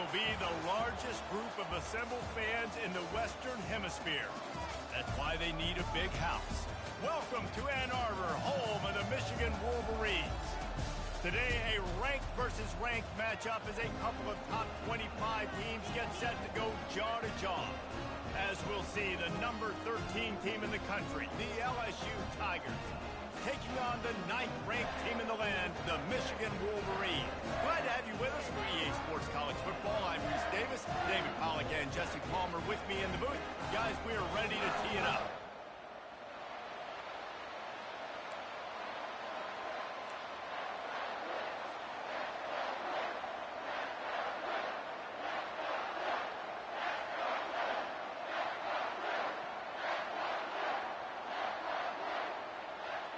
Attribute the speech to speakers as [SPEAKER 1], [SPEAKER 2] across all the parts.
[SPEAKER 1] will be the largest group of assembled fans in the Western Hemisphere. That's why they need a big house. Welcome to Ann Arbor, home of the Michigan Wolverines. Today, a ranked versus ranked matchup as a couple of top 25 teams get set to go jaw to jaw. As we'll see, the number 13 team in the country, the LSU Tigers, taking on the 9th-ranked team in the land, the Michigan Wolverines. Glad to have you with us for EA Sports College Football. I'm Reese Davis, David Pollack and Jesse Palmer with me in the booth. Guys, we are ready to tee it up.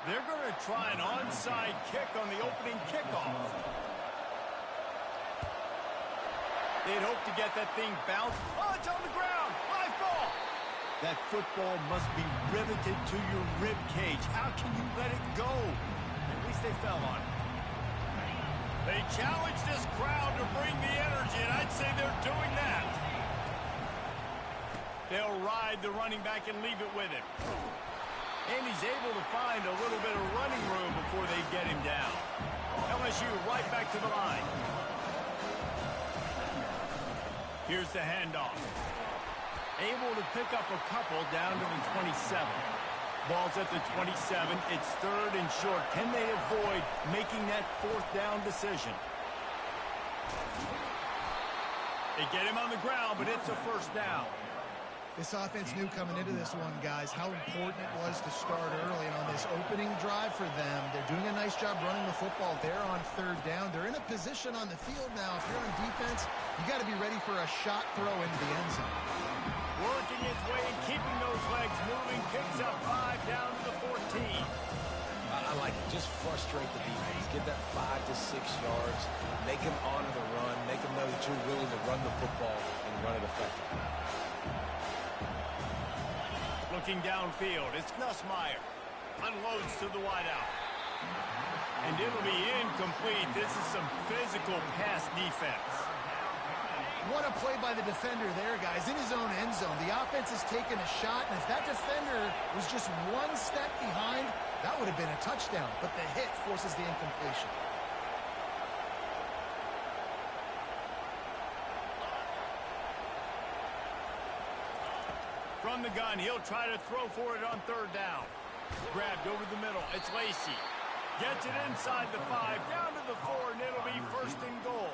[SPEAKER 1] They're going to try an onside kick on the opening kickoff. They'd hope to get that thing bounced. Oh, it's on the ground. Live ball. That football must be riveted to your rib cage. How can you let it go? At least they fell on it. They challenge this crowd to bring the energy, and I'd say they're doing that. They'll ride the running back and leave it with him. And he's able to find a little bit of running room before they get him down. LSU right back to the line. Here's the handoff. Able to pick up a couple down to the 27. Ball's at the 27. It's 3rd and short. Can they avoid making that 4th down decision? They get him on the ground, but it's a 1st down.
[SPEAKER 2] This offense knew coming into this one, guys, how important it was to start early. And on this opening drive for them, they're doing a nice job running the football. They're on 3rd down. They're in a position on the field now. If you're on defense, you got to be ready for a shot throw into the end zone.
[SPEAKER 1] Working its way and keeping those legs moving. Picks up 5 down to the 14.
[SPEAKER 3] I like it. Just frustrate the defense. Get that 5 to 6 yards. Make them honor the run. Make them know that you're willing to run the football and run it effectively.
[SPEAKER 1] Looking downfield, it's Nussmeier. Unloads to the wideout. And it'll be incomplete. This is some physical pass defense.
[SPEAKER 2] What a play by the defender there, guys. In his own end zone, the offense has taken a shot, and if that defender was just 1 step behind, that would have been a touchdown. But the hit forces the incompletion.
[SPEAKER 1] From the gun, he'll try to throw for it on 3rd down. Grabbed over the middle. It's Lacey. Gets it inside the 5, down to the 4, and it'll be 1st and goal.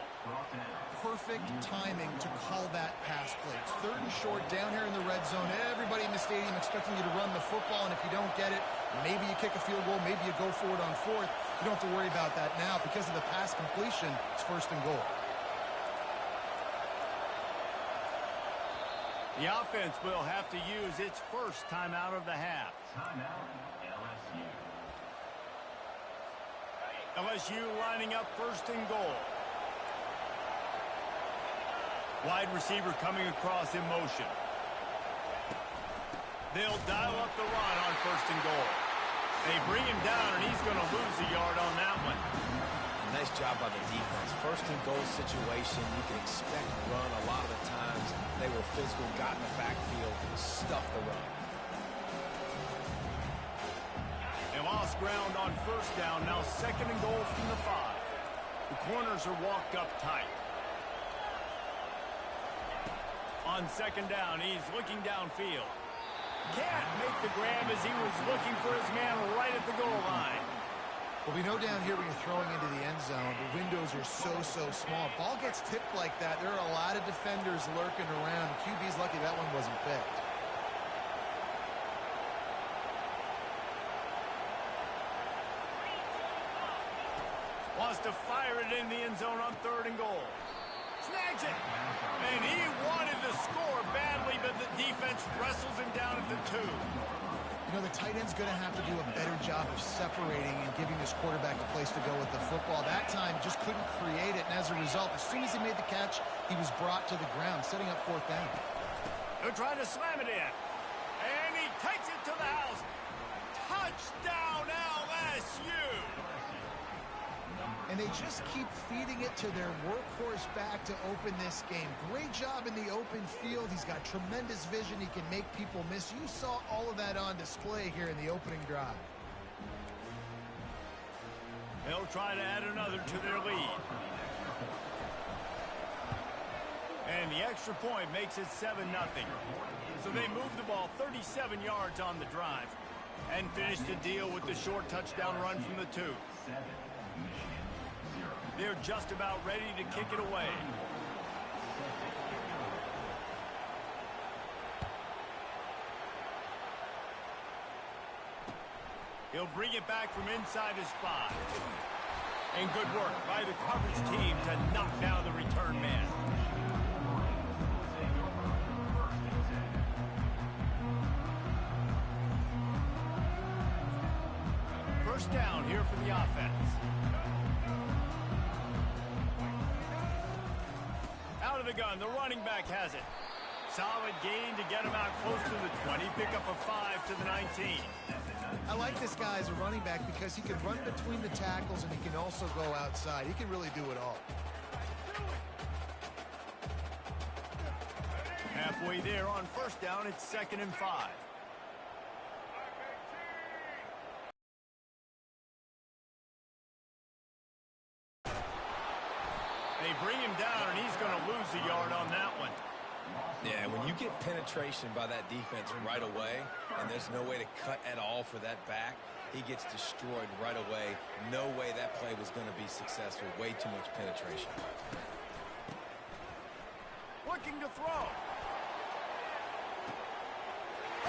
[SPEAKER 2] Perfect timing to call that pass play. It's 3rd and short down here in the red zone. Everybody in the stadium expecting you to run the football, and if you don't get it, maybe you kick a field goal, maybe you go for it on 4th. You don't have to worry about that now. Because of the pass completion, it's 1st and goal.
[SPEAKER 1] The offense will have to use its 1st timeout of the half.
[SPEAKER 4] Timeout, LSU.
[SPEAKER 1] LSU lining up 1st and goal. Wide receiver coming across in motion. They'll dial up the run on 1st and goal. They bring him down, and he's going to lose a yard on that one.
[SPEAKER 3] Nice job by the defense. 1st and goal situation, you can expect run a lot of the times. They were physical, got in the backfield, stuffed the run.
[SPEAKER 1] They lost ground on 1st down, now 2nd and goal from the 5. The corners are walked up tight. On 2nd down, he's looking downfield. Can't make the grab as he was looking for his man right at the goal line.
[SPEAKER 2] Well, we know down here when you're throwing into the end zone, the windows are so small. Ball gets tipped like that. There are a lot of defenders lurking around. QB's lucky that one wasn't picked.
[SPEAKER 1] Wants to fire it in the end zone on 3rd and goal. Snags it. And he wanted to score badly, but the defense wrestles him down at the 2.
[SPEAKER 2] You know, the tight end's going to have to do a better job of separating and giving his quarterback a place to go with the football. That time, just couldn't create it, and as a result, as soon as he made the catch, he was brought to the ground, setting up 4th down.
[SPEAKER 1] They're trying to slam it in. And he takes it to the house. Touchdown, LSU!
[SPEAKER 2] And they just keep feeding it to their workhorse back to open this game. Great job in the open field. He's got tremendous vision. He can make people miss. You saw all of that on display here in the opening drive.
[SPEAKER 1] They'll try to add another to their lead. And the extra point makes it 7-0. So they move the ball 37 yards on the drive and finish the deal with the short touchdown run from the 2. They're just about ready to kick it away. He'll bring it back from inside his 5. And good work by the coverage team to knock down the return man. First down here for the offense. Out of the gun, the running back has it. Solid gain to get him out close to the 20. Pick up a 5 to the 19.
[SPEAKER 2] I like this guy as a running back because he can run between the tackles and he can also go outside. He can really do it all.
[SPEAKER 1] Halfway there on first down, it's 2nd and 5. They bring him down, and he's going to lose a yard on that one.
[SPEAKER 3] Yeah, when you get penetration by that defense right away, and there's no way to cut at all for that back, he gets destroyed right away. No way that play was going to be successful. Way too much penetration.
[SPEAKER 1] Looking to throw.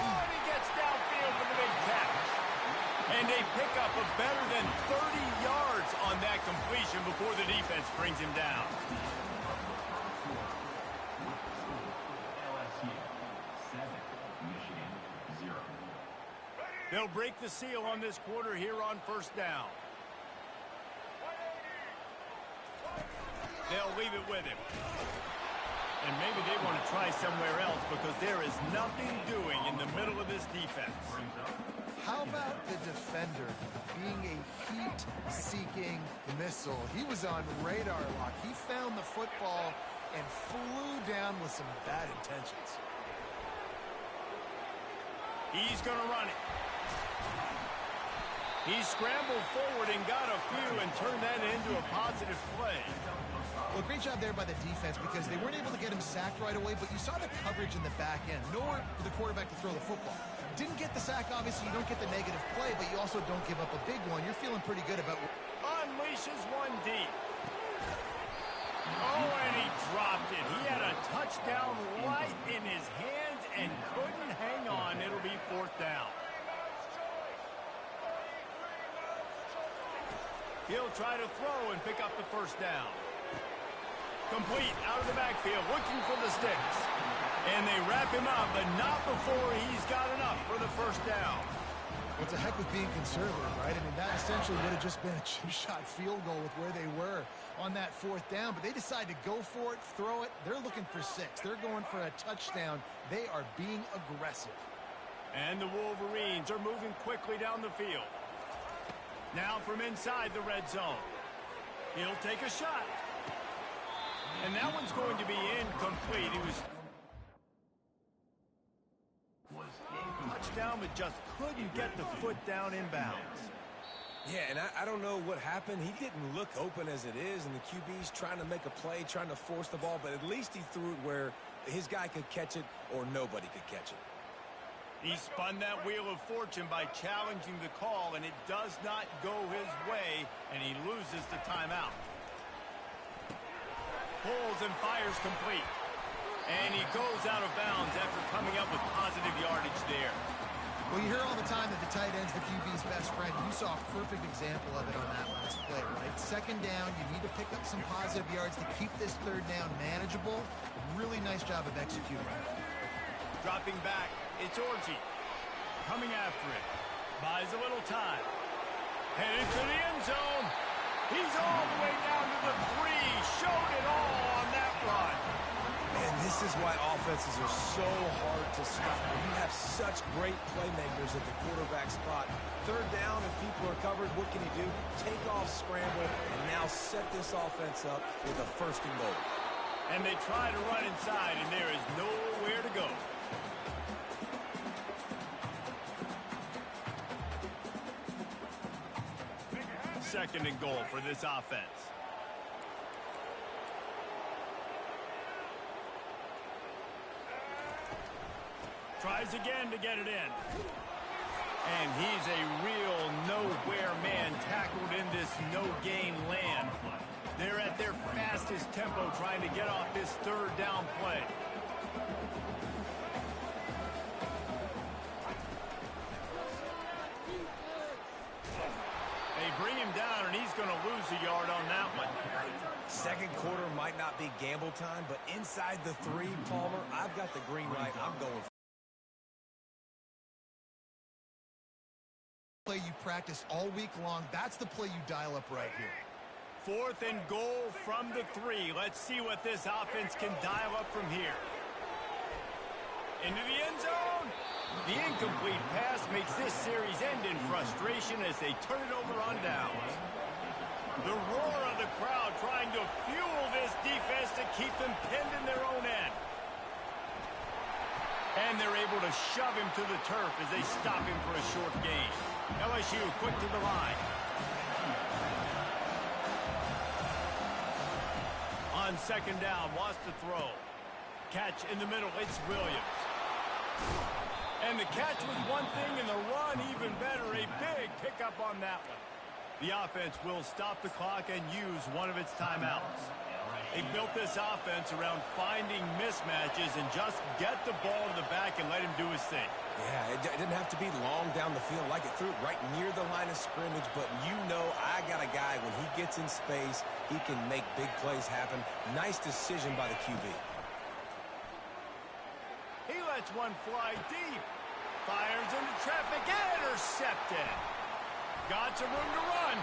[SPEAKER 1] Oh, and he gets downfield for the big catch. And they pick up a better than 30 yards on that completion before the defense brings him down. They'll break the seal on this quarter here on first down. They'll leave it with him. And maybe they want to try somewhere else because there is nothing doing in the middle of this defense.
[SPEAKER 2] How about the defender being a heat-seeking missile? He was on radar lock. He found the football and flew down with some bad intentions.
[SPEAKER 1] He's going to run it. He scrambled forward and got a few and turned that into a positive play.
[SPEAKER 2] Well, great job there by the defense because they weren't able to get him sacked right away, but you saw the coverage in the back end. Nowhere for the quarterback to throw the football. Didn't get the sack, obviously. You don't get the negative play, but you also don't give up a big one. You're feeling pretty good about it.
[SPEAKER 1] Unleashes one deep. Oh, and he dropped it. He had a touchdown right in his hands and couldn't hang on. It'll be 4th down. He'll try to throw and pick up the first down. Complete out of the backfield, looking for the sticks. And they wrap him up, but not before he's got enough for the first down.
[SPEAKER 2] Well, it's a heck with being conservative, right? I mean, that essentially would have just been a chip-shot field goal with where they were on that 4th down. But they decide to go for it, throw it. They're looking for 6. They're going for a touchdown. They are being aggressive.
[SPEAKER 1] And the Wolverines are moving quickly down the field. Now from inside the red zone. He'll take a shot. And that one's going to be incomplete. He was touchdown, but just couldn't get the foot down inbounds.
[SPEAKER 3] Yeah, and I don't know what happened. He didn't look open as it is, and the QB's trying to make a play, trying to force the ball, but at least he threw it where his guy could catch it or nobody could catch it.
[SPEAKER 1] He spun that wheel of fortune by challenging the call, and it does not go his way, and he loses the timeout. Pulls and fires complete. And he goes out of bounds after coming up with positive yardage there.
[SPEAKER 2] Well, you hear all the time that the tight end's the QB's best friend. You saw a perfect example of it on that last play, right? 2nd down, you need to pick up some positive yards to keep this 3rd down manageable. Really nice job of executing.
[SPEAKER 1] Dropping back, it's Orji. Coming after it. Buys a little time. Headed to the end zone. He's all the way down to the 3. Showed it all on that run.
[SPEAKER 3] And this is why offenses are so hard to stop. When you have such great playmakers at the quarterback spot, third down, if people are covered, what can he do? Take off, scramble, and now set this offense up with a first and goal.
[SPEAKER 1] And they try to run inside, and there is nowhere to go. Second and goal for this offense. Tries again to get it in. And he's a real nowhere man tackled in this no-gain land. They're at their fastest tempo trying to get off this third down play. They bring him down, and he's going to lose a yard on that one.
[SPEAKER 3] Second quarter might not be gamble time, but inside the 3, Palmer, I've got the green light. I'm going for
[SPEAKER 2] play you practice all week long. That's the play you dial up right here.
[SPEAKER 1] Fourth and goal from the 3. Let's see what this offense can dial up from here. Into the end zone. The incomplete pass makes this series end in frustration as they turn it over on downs. The roar of the crowd trying to fuel this defense to keep them pinned in their own end. And they're able to shove him to the turf as they stop him for a short gain. LSU quick to the line. On second down, wants to throw. Catch in the middle, it's Williams. And the catch was one thing, and the run even better. A big pickup on that one. The offense will stop the clock and use one of its timeouts. They built this offense around finding mismatches and just get the ball to the back and let him do his thing.
[SPEAKER 3] Yeah, it didn't have to be long down the field. Like it threw it right near the line of scrimmage, but you know I got a guy, when he gets in space, he can make big plays happen. Nice decision by the QB.
[SPEAKER 1] He lets one fly deep. Fires into traffic, intercepted. Got some room to run.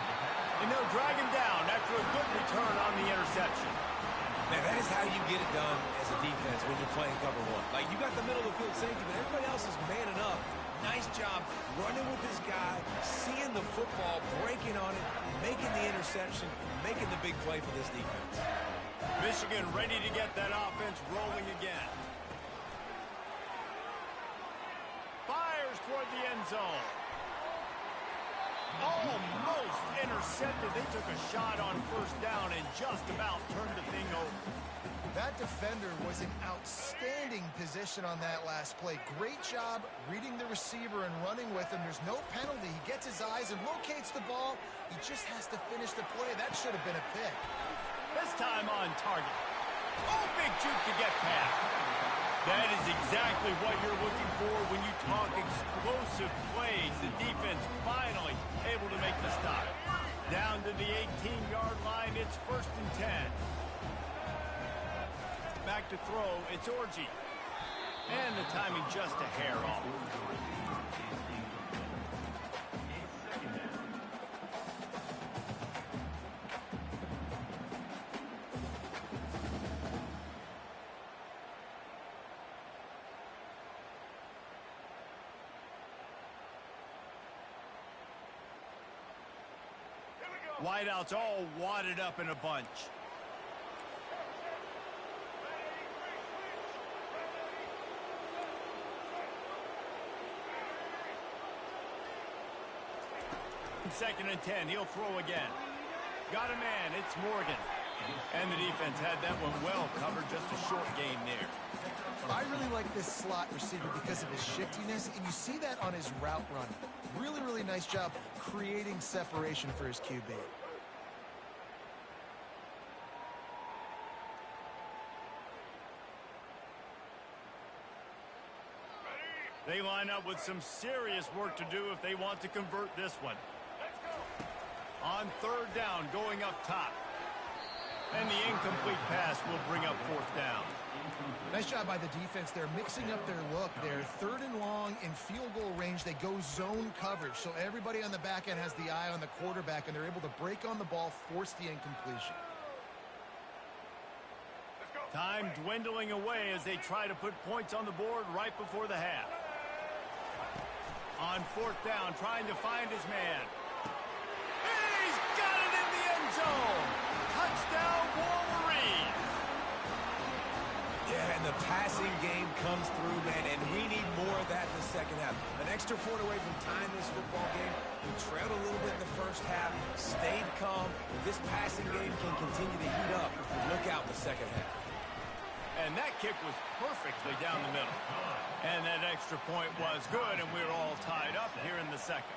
[SPEAKER 1] And they'll drag him down after a good return on the interception.
[SPEAKER 3] Man, that is how you get it done as a defense when you're playing cover 1. Like, you got the middle of the field safety, but everybody else is manning up. Nice job running with this guy, seeing the football, breaking on it, making the interception, making the big play for this defense.
[SPEAKER 1] Michigan ready to get that offense rolling again. Fires toward the end zone. Almost intercepted. They took a shot on first down and just about turned the thing over.
[SPEAKER 2] That defender was in outstanding position on that last play. Great job reading the receiver and running with him. There's no penalty. He gets his eyes and locates the ball. He just has to finish the play. That should have been a pick.
[SPEAKER 1] This time on target. Oh, big juke to get past. That is exactly what you're looking for when you talk explosive plays. The defense finally able to make the stop. Down to the 18-yard line, it's first and 10. Back to throw, it's Orji. And the timing just a hair off. Wideouts all wadded up in a bunch. Second and 10, he'll throw again. Got a man, it's Morgan. And the defense had that one well covered, just a short gain there.
[SPEAKER 2] I really like this slot receiver because of his shiftiness, and you see that on his route run. Really, really nice job creating separation for his QB.
[SPEAKER 1] They line up with some serious work to do if they want to convert this one. On third down, going up top. And the incomplete pass will bring up fourth down.
[SPEAKER 2] Nice job by the defense. They're mixing up their look. They're third and long in field goal range. They go zone coverage, so everybody on the back end has the eye on the quarterback, and they're able to break on the ball, force the incompletion.
[SPEAKER 1] Let's go. Time dwindling away as they try to put points on the board right before the half. On fourth down, trying to find his man. He's got it in the end zone. Touchdown, Wolverines.
[SPEAKER 3] Yeah, and the passing game comes through, man, and we need more of that in the second half. An extra point away from tying this football game. We trailed a little bit in the first half, stayed calm. If this passing game can continue to heat up, look out in the second half.
[SPEAKER 1] And that kick was perfectly down the middle. And that extra point was good, and we're all tied up here in the second.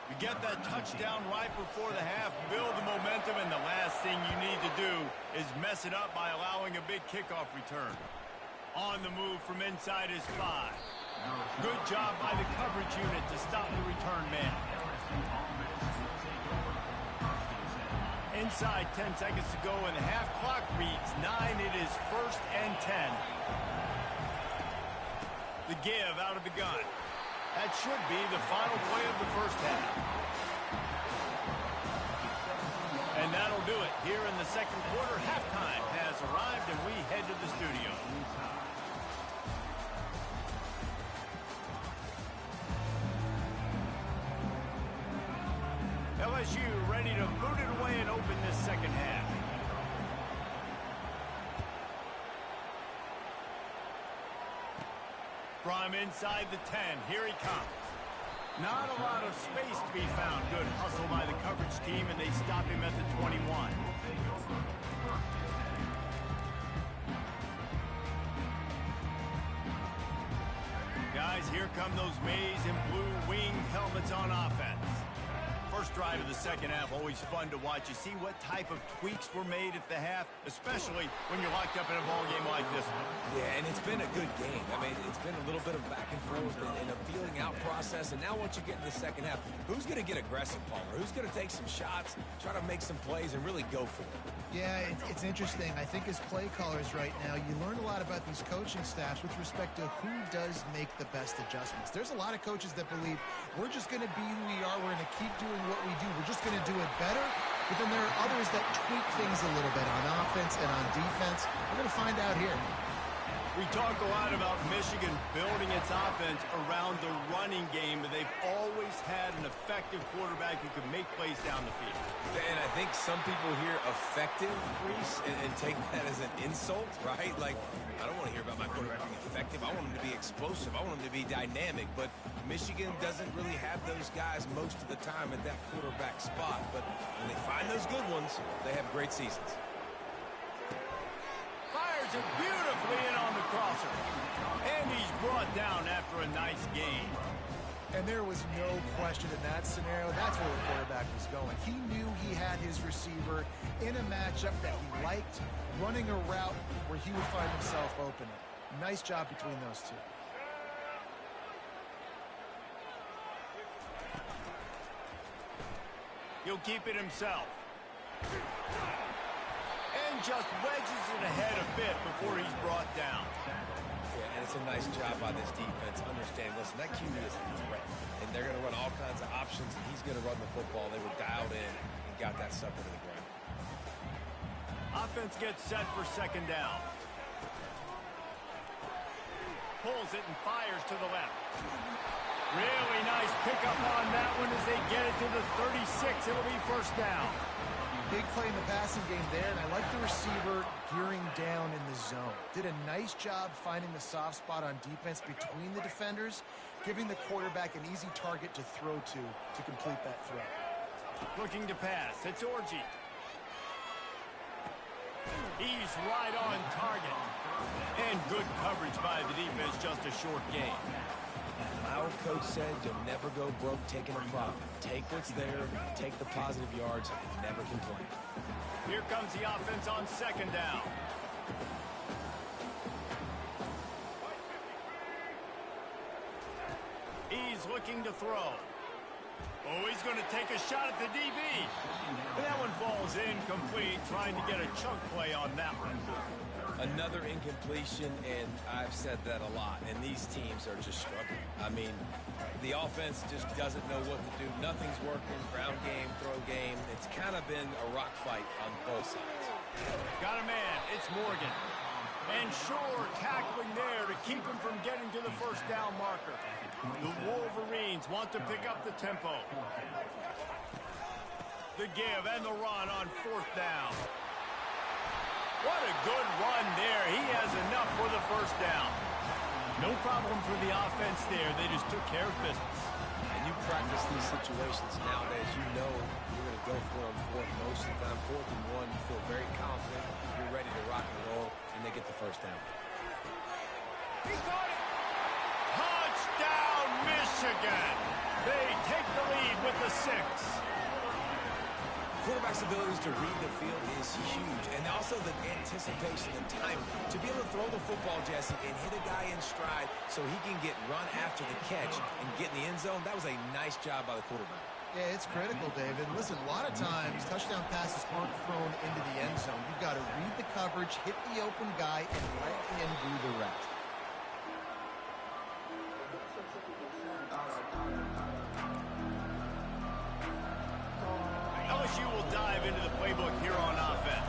[SPEAKER 1] You get that touchdown right before the half, build the momentum, and the last thing you need to do is mess it up by allowing a big kickoff return. On the move from inside his 5. Good job by the coverage unit to stop the return man. Inside 10 seconds to go, and the half clock reads 9. It is 1st and 10. The give out of the gun. That should be the final play of the first half. And that'll do it here in the second quarter. Halftime has arrived, and we head to the studio. LSU ready to boot it away and open this second half. From inside the 10, here he comes. Not a lot of space to be found. Good hustle by the coverage team, and they stop him at the 21. Guys, here come those maize and blue winged helmets on offense. First drive of the second half, always fun to watch. You see what type of tweaks were made at the half, especially when you're locked up in a ball game like this one.
[SPEAKER 3] Yeah, and it's been a good game. I mean, it's been a little bit of back and forth and a feeling out process. And now once you get in the second half, who's going to get aggressive, Palmer? Who's going to take some shots, try to make some plays, and really go for it?
[SPEAKER 2] Yeah, it's interesting. I think as play callers right now, you learn a lot about these coaching staffs with respect to who does make the best adjustments. There's a lot of coaches that believe we're just going to be who we are. We're going to keep doing what we do. We're just going to do it better. But then there are others that tweak things a little bit on offense and on defense. We're going to find out here.
[SPEAKER 1] We talk a lot about Michigan building its offense around the running game, but they've always had an effective quarterback who can make plays down the field.
[SPEAKER 3] And I think some people hear effective, Reese, and take that as an insult, right? Like, I don't want to hear about my quarterback being effective. I want him to be explosive. I want him to be dynamic. But Michigan doesn't really have those guys most of the time at that quarterback spot. But when they find those good ones, they have great seasons.
[SPEAKER 1] Fires it beautifully in on the crosser. And he's brought down after a nice gain.
[SPEAKER 2] And there was no question in that scenario. That's where the quarterback was going. He knew he had his receiver in a matchup that he liked, running a route where he would find himself open. Nice job between those two.
[SPEAKER 1] He'll keep it himself. And just wedges it ahead a bit before he's brought down.
[SPEAKER 3] Yeah, and it's a nice job by this defense. Understanding, listen, that QB is a threat. And they're going to run all kinds of options, and he's going to run the football. They were dialed in and got that sucker to the ground.
[SPEAKER 1] Offense gets set for second down. Pulls it and fires to the left. Really nice pickup on that one as they get it to the 36. It'll be first down.
[SPEAKER 2] Big play in the passing game there, and I like the receiver gearing down in the zone. Did a nice job finding the soft spot on defense between the defenders, giving the quarterback an easy target to throw to complete that throw.
[SPEAKER 1] Looking to pass. It's Orji. He's right on target. And good coverage by the defense, just a short gain.
[SPEAKER 3] My old coach said you'll never go broke taking a profit. Take what's there, take the positive yards, and never complain.
[SPEAKER 1] Here comes the offense on second down. He's looking to throw. Oh, he's going to take a shot at the DB. And that one falls incomplete, trying to get a chunk play on that one.
[SPEAKER 3] Another incompletion, and I've said that a lot, and these teams are just struggling. I mean, the offense just doesn't know what to do. Nothing's working, ground game, throw game. It's kind of been a rock fight on both sides.
[SPEAKER 1] Got a man. It's Morgan. And sure, tackling there to keep him from getting to the first down marker. The Wolverines want to pick up the tempo. The give and the run on fourth down. What a good run there. He has enough for the first down. No problem for the offense there. They just took care of business.
[SPEAKER 3] And you practice these situations nowadays. You know you're going to go for it on fourth most of the time. 4th and 1, you feel very confident. You're ready to rock and roll, and they get the first down.
[SPEAKER 1] He got it! Touchdown, Michigan! They take the lead with the 6.
[SPEAKER 3] Quarterback's abilities to read the field is huge, and also the anticipation and timing. To be able to throw the football, Jesse, and hit a guy in stride so he can get run after the catch and get in the end zone, that was a nice job by the quarterback.
[SPEAKER 2] Yeah, it's critical, David. Listen, a lot of times, touchdown passes aren't thrown into the end zone. You've got to read the coverage, hit the open guy, and let him do the rest.
[SPEAKER 1] LSU will dive into the playbook here on offense.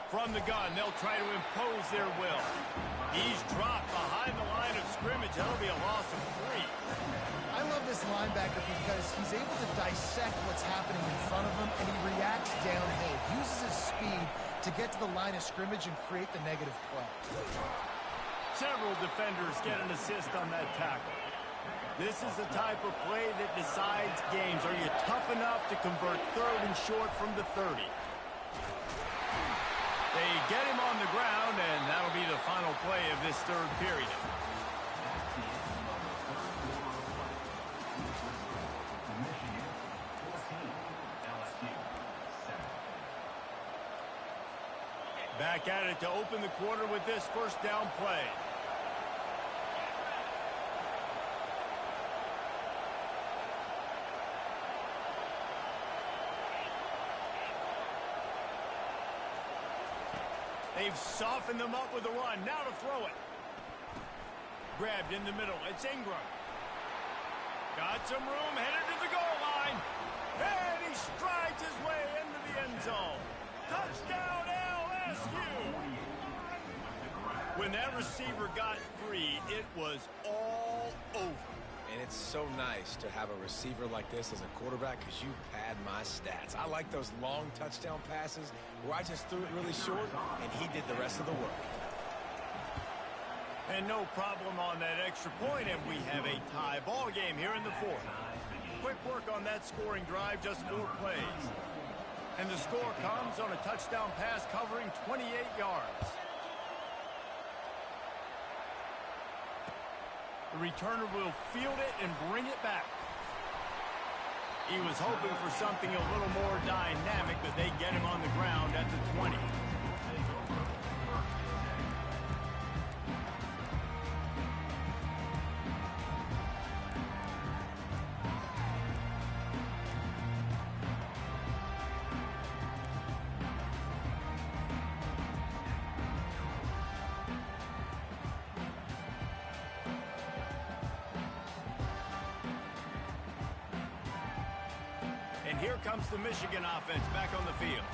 [SPEAKER 1] From the gun, they'll try to impose their will. He's dropped behind the line of scrimmage. That'll be a loss of 3.
[SPEAKER 2] I love this linebacker because he's able to dissect what's happening in front of him, and he reacts downhill, uses his speed to get to the line of scrimmage and create the negative play.
[SPEAKER 1] Several defenders get an assist on that tackle. This is the type of play that decides games. Are you tough enough to convert 3rd and short from the 30? They get him on the ground, and that'll be the final play of this 3rd period. Back at it to open the quarter with this first down play. They've softened them up with a run. Now to throw it. Grabbed in the middle. It's Ingram. Got some room. Headed to the goal line. And he strides his way into the end zone. Touchdown, LSU. When that receiver got free, it was all over.
[SPEAKER 3] And it's so nice to have a receiver like this as a quarterback because you pad my stats. I like those long touchdown passes where I just threw it really short and he did the rest of the work.
[SPEAKER 1] And no problem on that extra point, and we have a tie ball game here in the 4th. Quick work on that scoring drive, just 4 plays. And the score comes on a touchdown pass covering 28 yards. The returner will field it and bring it back. He was hoping for something a little more dynamic, but they get him on the ground at the 20. And here comes the Michigan offense back on the field.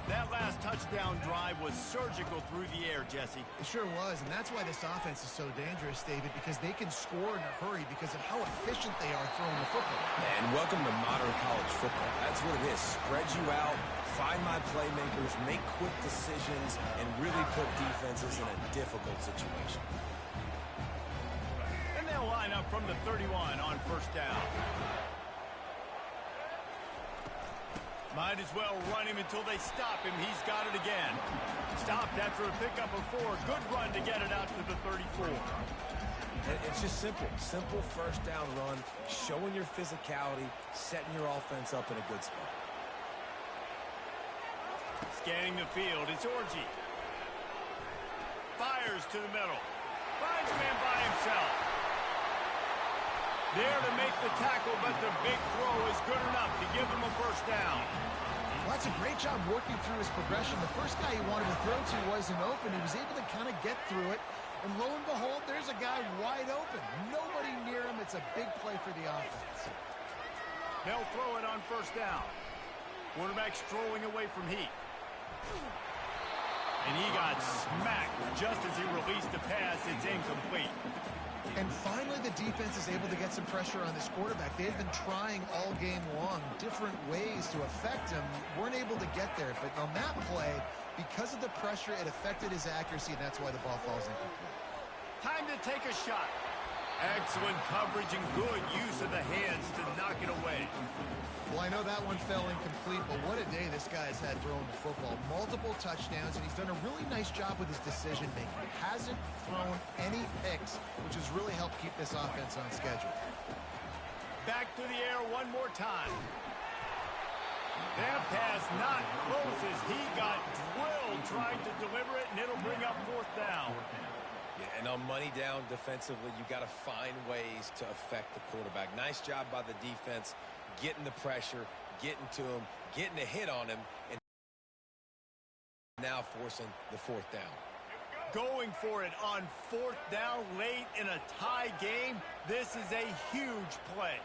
[SPEAKER 1] That last touchdown drive was surgical through the air, Jesse.
[SPEAKER 2] It sure was, and that's why this offense is so dangerous, David, because they can score in a hurry because of how efficient they are throwing the football.
[SPEAKER 3] And welcome to modern college football. That's what it is. Spread you out, find my playmakers, make quick decisions, and really put defenses in a difficult situation.
[SPEAKER 1] And they'll line up from the 31 on first down. Might as well run him until they stop him. He's got it again. Stopped after a pickup of 4. Good run to get it out to the 34.
[SPEAKER 3] It's just simple. Simple first down run, showing your physicality, setting your offense up in a good spot.
[SPEAKER 1] Scanning the field, it's Orji. Fires to the middle. Finds a man by himself. There to make the tackle, but the big throw is good enough to give him a first down.
[SPEAKER 2] Well, that's a great job working through his progression. The first guy he wanted to throw to wasn't open. He was able to kind of get through it. And lo and behold, there's a guy wide open. Nobody near him. It's a big play for the offense.
[SPEAKER 1] They'll throw it on first down. Quarterback strolling away from heat. And he got smacked just as he released the pass. It's incomplete.
[SPEAKER 2] And finally, the defense is able to get some pressure on this quarterback. They've been trying all game long different ways to affect him. Weren't able to get there. But on that play, because of the pressure, it affected his accuracy, and that's why the ball falls incomplete.
[SPEAKER 1] Time to take a shot. Excellent coverage and good use of the hands to knock it away.
[SPEAKER 2] Well, I know that one fell incomplete, but what a day this guy's had throwing the football. Multiple touchdowns, and he's done a really nice job with his decision-making. Hasn't thrown any picks, which has really helped keep this offense on schedule.
[SPEAKER 1] Back to the air one more time. That pass not close as he got drilled trying to deliver it, and it'll bring up fourth down.
[SPEAKER 3] Yeah, and on money down defensively, you got to find ways to affect the quarterback. Nice job by the defense, getting the pressure, getting to him, getting a hit on him, and now forcing the fourth down.
[SPEAKER 1] Going for it on fourth down late in a tie game. This is a huge play.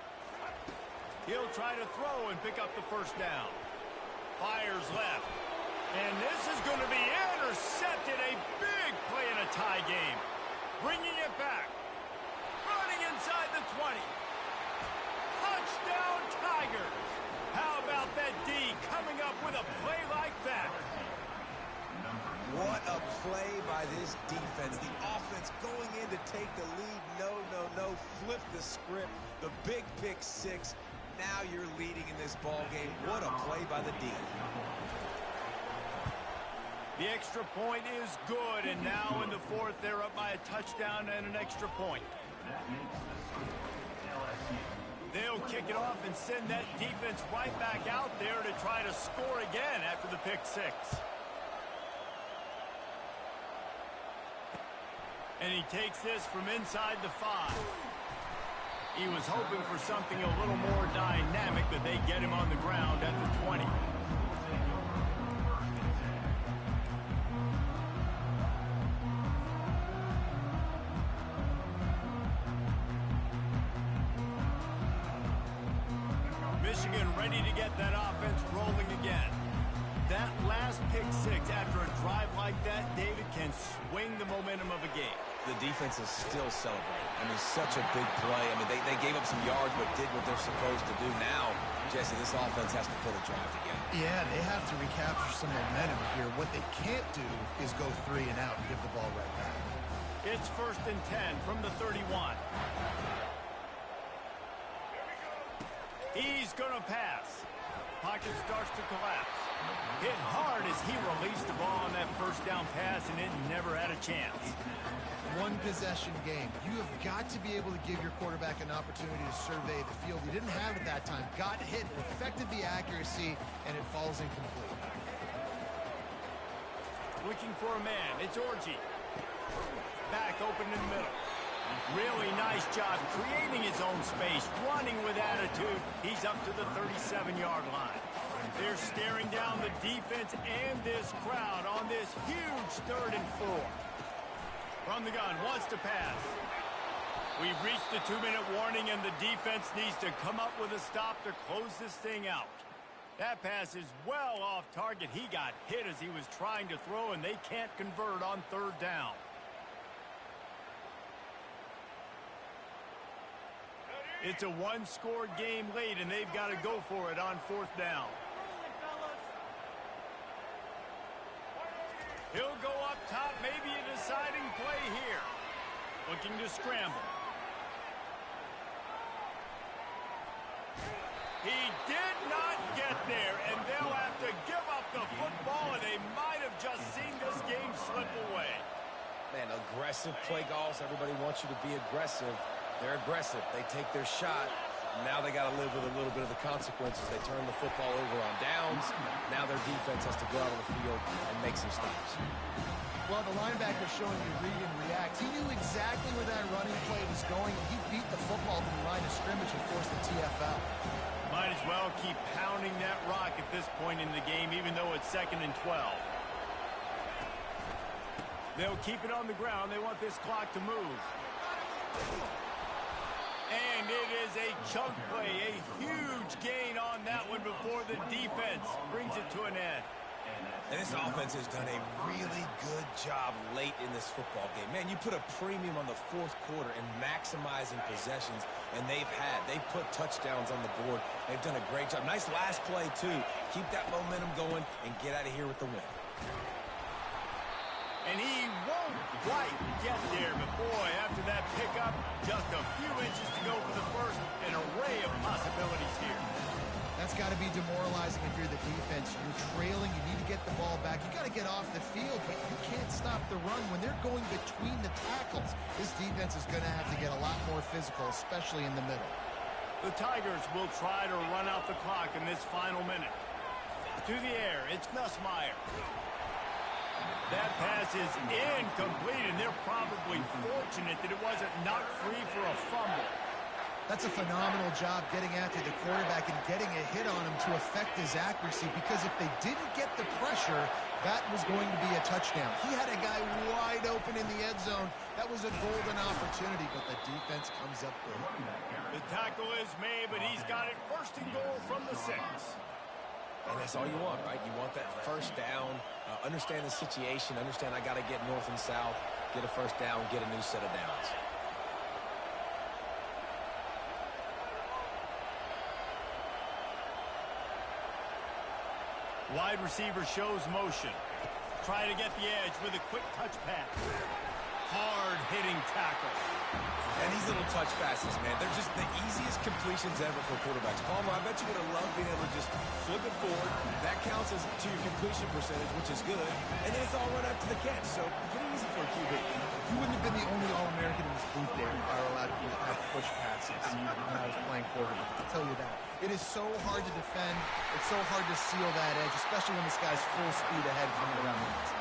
[SPEAKER 1] He'll try to throw and pick up the first down. Fires left. And this is going to be intercepted. A big play in a tie game. Bringing it back. Running inside the 20. Touchdown Tigers. How about that D coming up with a play like that?
[SPEAKER 3] What a play by this defense. The offense going in to take the lead. No. Flip the script. The big pick six. Now you're leading in this ball game. What a play by the D.
[SPEAKER 1] The extra point is good, and now in the fourth, they're up by a touchdown and an extra point. They'll kick it off and send that defense right back out there to try to score again after the pick six. And he takes this from inside the 5. He was hoping for something a little more dynamic, but they get him on the ground at the 20. Michigan ready to get that offense rolling again. That last pick six after a drive like that, David, can swing the momentum of a game.
[SPEAKER 3] The defense is still celebrating. I mean, such a big play. I mean, they gave up some yards but did what they're supposed to do. Now, Jesse, this offense has to put a drive together.
[SPEAKER 2] Yeah, they have to recapture some momentum here. What they can't do is go 3 and out and give the ball right back.
[SPEAKER 1] It's 1st and 10 from the 31. He's going to pass. Pocket starts to collapse. Hit hard as he released the ball on that first down pass, and it never had a chance.
[SPEAKER 2] One possession game. You have got to be able to give your quarterback an opportunity to survey the field. He didn't have it that time. Got hit, affected the accuracy, and it falls incomplete.
[SPEAKER 1] Looking for a man. It's Orji. Back open in the middle. Really nice job creating his own space, running with attitude. He's up to the 37-yard line. They're staring down the defense and this crowd on this huge 3rd and 4. From the gun, wants to pass. We've reached the 2-minute warning, and the defense needs to come up with a stop to close this thing out. That pass is well off target. He got hit as he was trying to throw, and they can't convert on 3rd down. It's a one-score game late, and they've got to go for it on 4th down. He'll go up top, maybe a deciding play here. Looking to scramble. He did not get there, and they'll have to give up the football, and they might have just seen this game slip away.
[SPEAKER 3] Man, aggressive play calls. Everybody wants you to be aggressive. They're aggressive. They take their shot. Now they got to live with a little bit of the consequences. They turn the football over on downs. Now their defense has to go out on the field and make some stops.
[SPEAKER 2] Well, the linebacker showing you read and react. He knew exactly where that running play was going, and he beat the football to the line of scrimmage and forced the TFL.
[SPEAKER 1] Might as well keep pounding that rock at this point in the game, even though it's 2nd and 12. They'll keep it on the ground. They want this clock to move. And it is a chunk play, a huge gain on that one before the defense brings it to an end.
[SPEAKER 3] And this offense has done a really good job late in this football game. Man, you put a premium on the fourth quarter and maximizing possessions, and they've put touchdowns on the board. They've done a great job. Nice last play, too. Keep that momentum going and get out of here with the win.
[SPEAKER 1] And he won't quite get there, but boy, after that pickup, just a few inches to go for the first. An array of possibilities here.
[SPEAKER 2] That's got to be demoralizing if you're the defense. You're trailing. You need to get the ball back. You got to get off the field, but you can't stop the run when they're going between the tackles. This defense is going to have to get a lot more physical, especially in the middle.
[SPEAKER 1] The Tigers will try to run out the clock in this final minute. To the air, it's Nussmeier. That pass is incomplete, and they're probably fortunate that it wasn't knocked free for a fumble.
[SPEAKER 2] That's a phenomenal job getting after the quarterback and getting a hit on him to affect his accuracy, because if they didn't get the pressure, that was going to be a touchdown. He had a guy wide open in the end zone. That was a golden opportunity, but the defense comes up big.
[SPEAKER 1] The tackle is made, but he's got it first and goal from the 6.
[SPEAKER 3] And that's all you want, right? You want that first down, understand the situation, understand I got to get north and south, get a first down, get a new set of downs.
[SPEAKER 1] Wide receiver shows motion. Try to get the edge with a quick touch pass. Hard-hitting tackle.
[SPEAKER 3] And these little touch passes, man, they're just the easiest completions ever for quarterbacks. Palmer, I bet you would have loved being able to just flip it forward. That counts as to your completion percentage, which is good. And then it's all run after the catch, so pretty easy for a QB.
[SPEAKER 2] You wouldn't have been the only All-American in this booth, David, if I were allowed to have push passes when I was playing quarterback. I'll tell you that. It is so hard to defend. It's so hard to seal that edge, especially when this guy's full speed ahead coming around the outside.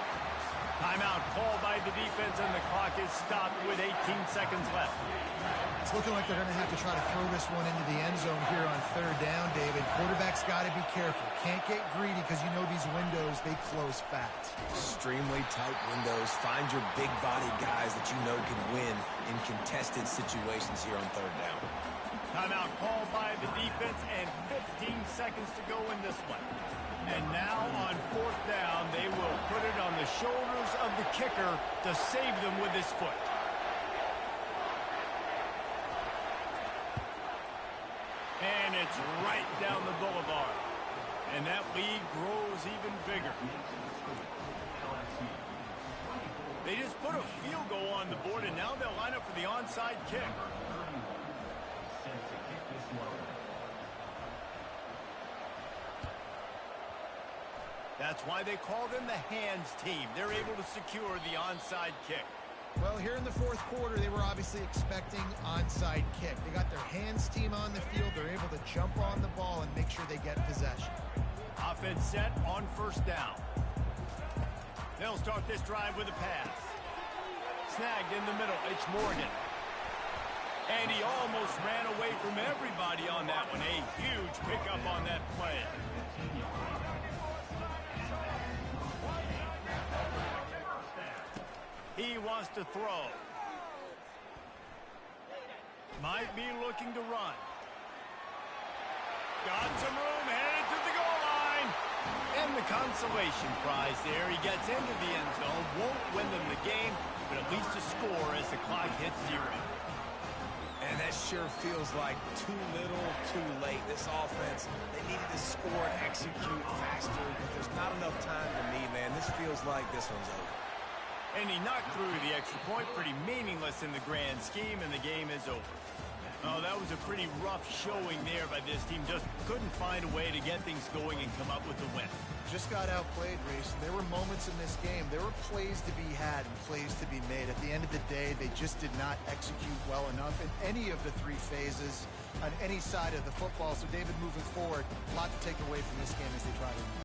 [SPEAKER 1] Timeout called by the defense, and the clock is stopped with 18 seconds left.
[SPEAKER 2] It's looking like they're going to have to try to throw this one into the end zone here on third down, David. Quarterback's got to be careful. Can't get greedy because you know these windows, they close fast.
[SPEAKER 3] Extremely tight windows. Find your big body guys that you know can win in contested situations here on third down.
[SPEAKER 1] Timeout called by the defense, and 15 seconds to go in this one. And now on fourth down, they will put it on the shoulders of the kicker to save them with his foot. And it's right down the boulevard. And that lead grows even bigger. They just put a field goal on the board, and now they'll line up for the onside kick. That's why they call them the hands team. They're able to secure the onside kick.
[SPEAKER 2] Well, here in the fourth quarter, they were obviously expecting onside kick. They got their hands team on the field. They're able to jump on the ball and make sure they get possession.
[SPEAKER 1] Offense set on first down. They'll start this drive with a pass. Snagged in the middle. It's Morgan. And he almost ran away from everybody on that one. A huge pickup on that play. He wants to throw. Might be looking to run. Got some room, headed to the goal line. And the consolation prize there. He gets into the end zone. Won't win them the game, but at least a score as the clock hits 0.
[SPEAKER 3] And that sure feels like too little, too late. This offense, they needed to score and execute faster, but there's not enough time to me, man. This feels like this one's over.
[SPEAKER 1] And he knocked through the extra point. Pretty meaningless in the grand scheme, and the game is over. Oh, that was a pretty rough showing there by this team. Just couldn't find a way to get things going and come up with the win.
[SPEAKER 2] Just got outplayed, Reese. There were moments in this game. There were plays to be had and plays to be made. At the end of the day, they just did not execute well enough in any of the three phases on any side of the football. So, David, moving forward, a lot to take away from this game as they try to